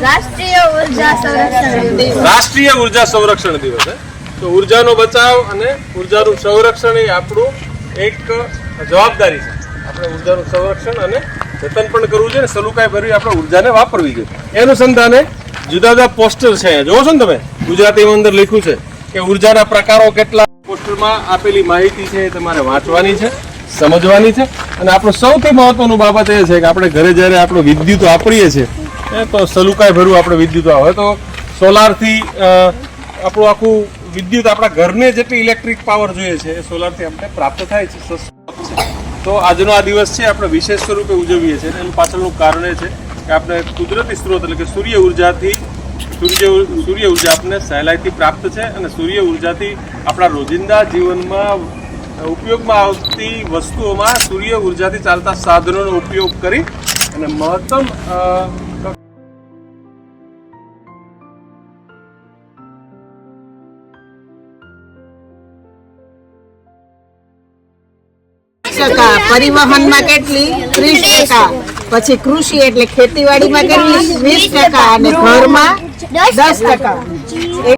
રાષ્ટ્રીય ઉર્જા સંરક્ષણ દિવસ છે। તો ઉર્જાનો બચાવ અને ઉર્જાનું સંરક્ષણ એ આપણું એક જવાબદારી છે। આપણે ઉર્જાનું સંરક્ષણ અને જતન પણ કરવું જોઈએ, સલુકાઈ ભરવી આપણે ઉર્જાને વાપરવી જોઈએ। એ અનુસંધાને જુદા જુદા પોસ્ટર છે, જોવો છો ને તમે, ગુજરાતીમાં અંદર લખ્યું છે કે ઉર્જાના પ્રકારો કેટલા। પોસ્ટરમાં આપેલી માહિતી છે એ તમારે વાંચવાની છે, સમજવાની છે। અને આપણું સૌથી મહત્વનું બાબત એ છે કે આપણે ઘરે જ્યારે આપણે વિદ્યુત વાપરીએ છીએ તો સલુકાઈ ભરવું આપણે વિદ્યુત આવે તો સોલારથી આપણું આખું વિદ્યુત આપણા ઘરને જેટલી ઇલેક્ટ્રિક પાવર જોઈએ છે એ સોલારથી આપણે પ્રાપ્ત થાય છે, સસ્તો છે। તો આજનો આ દિવસ છે આપણે વિશેષ સ્વરૂપે ઉજવીએ છીએ। એનું પાછળનું કારણ એ છે કે આપણે કુદરતી સ્ત્રોત એટલે કે સૂર્ય ઉર્જા આપણને સહેલાઈથી પ્રાપ્ત છે અને સૂર્ય ઉર્જાથી આપણા રોજિંદા જીવનમાં ઉપયોગમાં આવતી વસ્તુઓમાં સૂર્ય ઉર્જાથી ચાલતા સાધનોનો ઉપયોગ કરી અને મહત્તમ પરિવહનમાં કેટલી 30%, પછી કૃષિ એટલે ખેતીવાડીમાં કેટલી 20% અને ઘરમાં 10%।